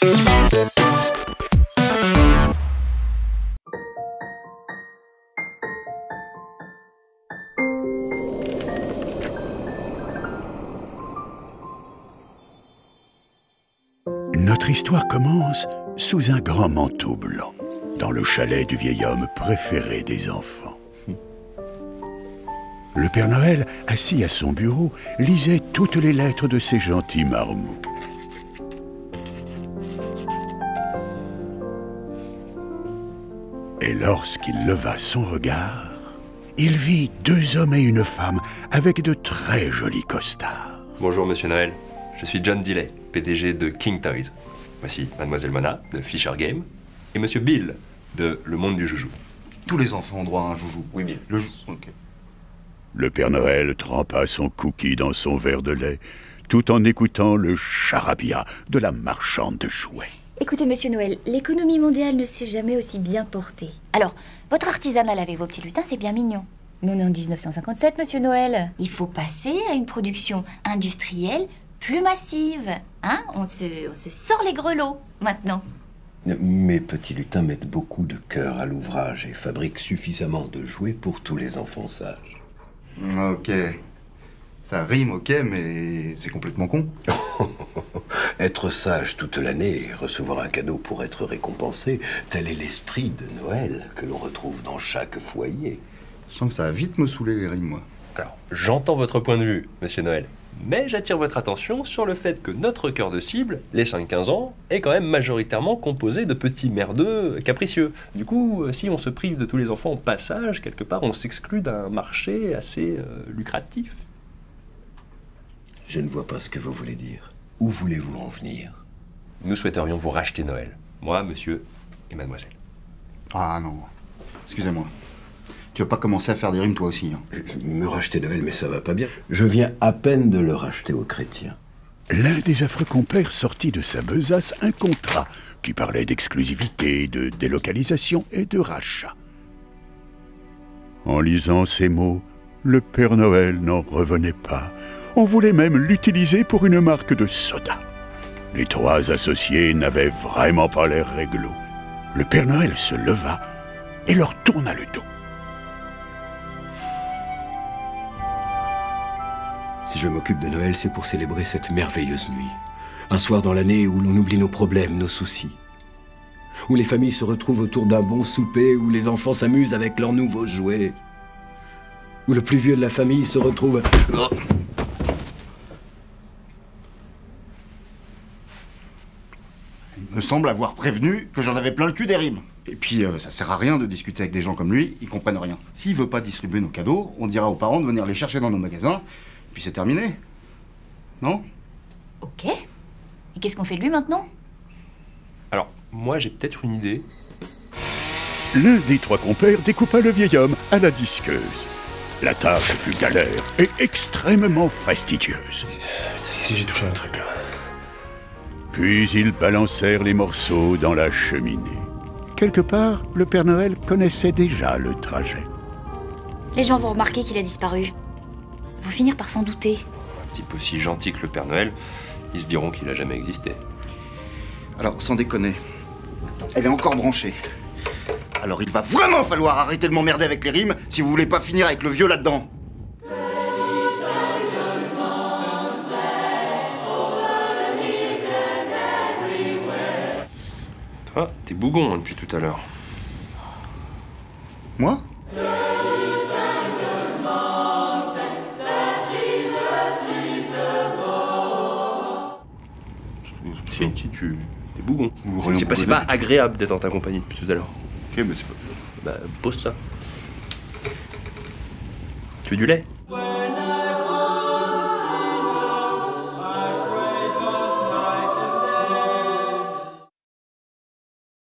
Notre histoire commence sous un grand manteau blanc, dans le chalet du vieil homme préféré des enfants. Le Père Noël, assis à son bureau, lisait toutes les lettres de ses gentils marmots. Et lorsqu'il leva son regard, il vit deux hommes et une femme avec de très jolis costards. Bonjour Monsieur Noël, je suis John Delay, PDG de King Toys. Voici Mademoiselle Mona de Fisher Game et Monsieur Bill de Le Monde du Joujou. Tous les enfants ont droit à un joujou. Oui, Bill. Le joujou, ok. Le Père Noël trempa son cookie dans son verre de lait, tout en écoutant le charabia de la marchande de jouets. Écoutez, Monsieur Noël, l'économie mondiale ne s'est jamais aussi bien portée. Alors, votre artisanal avec vos petits lutins, c'est bien mignon. Mais on est en 1957, Monsieur Noël. Il faut passer à une production industrielle plus massive. Hein? On se sort les grelots, maintenant. Mes petits lutins mettent beaucoup de cœur à l'ouvrage et fabriquent suffisamment de jouets pour tous les enfants sages. Ok. Ça rime, ok, mais c'est complètement con. Être sage toute l'année et recevoir un cadeau pour être récompensé, tel est l'esprit de Noël que l'on retrouve dans chaque foyer. Je sens que ça va vite me saouler les rimes, moi. Alors, j'entends votre point de vue, Monsieur Noël, mais j'attire votre attention sur le fait que notre cœur de cible, les 5-15 ans, est quand même majoritairement composé de petits merdeux capricieux. Du coup, si on se prive de tous les enfants au passage, quelque part, on s'exclut d'un marché assez lucratif. Je ne vois pas ce que vous voulez dire. Où voulez-vous en venir? Nous souhaiterions vous racheter Noël. Moi, monsieur et mademoiselle. Ah non. Excusez-moi. Tu vas pas commencer à faire des rimes toi aussi, hein. Me racheter Noël, mais ça va pas bien. Je viens à peine de le racheter aux chrétiens. L'un des affreux compères sortit de sa besace un contrat qui parlait d'exclusivité, de délocalisation et de rachat. En lisant ces mots, le Père Noël n'en revenait pas. On voulait même l'utiliser pour une marque de soda. Les trois associés n'avaient vraiment pas l'air réglo. Le Père Noël se leva et leur tourna le dos. Si je m'occupe de Noël, c'est pour célébrer cette merveilleuse nuit. Un soir dans l'année où l'on oublie nos problèmes, nos soucis. Où les familles se retrouvent autour d'un bon souper, où les enfants s'amusent avec leurs nouveaux jouets. Où le plus vieux de la famille se retrouve... Il me semble avoir prévenu que j'en avais plein le cul des rimes. Et puis, ça sert à rien de discuter avec des gens comme lui, ils comprennent rien. S'il veut pas distribuer nos cadeaux, on dira aux parents de venir les chercher dans nos magasins, puis c'est terminé. Non? Ok. Et qu'est-ce qu'on fait de lui maintenant? Alors, moi, j'ai peut-être une idée. L'un des trois compères découpa le vieil homme à la disqueuse. La tâche fut galère et extrêmement fastidieuse. Si j'ai touché un truc, là. Puis ils balancèrent les morceaux dans la cheminée. Quelque part, le Père Noël connaissait déjà le trajet. Les gens vont remarquer qu'il a disparu. Ils vont finir par s'en douter. Un type aussi gentil que le Père Noël, ils se diront qu'il a jamais existé. Alors, sans déconner, elle est encore branchée. Alors il va vraiment falloir arrêter de m'emmerder avec les rimes si vous voulez pas finir avec le vieux là-dedans. Toi, t'es bougon hein, depuis tout à l'heure. Moi? Si, tu t'es bougon. Vous C'est pas agréable d'être en ta compagnie depuis tout à l'heure. Ok, mais c'est pas... Bah, pose ça. Tu veux du lait?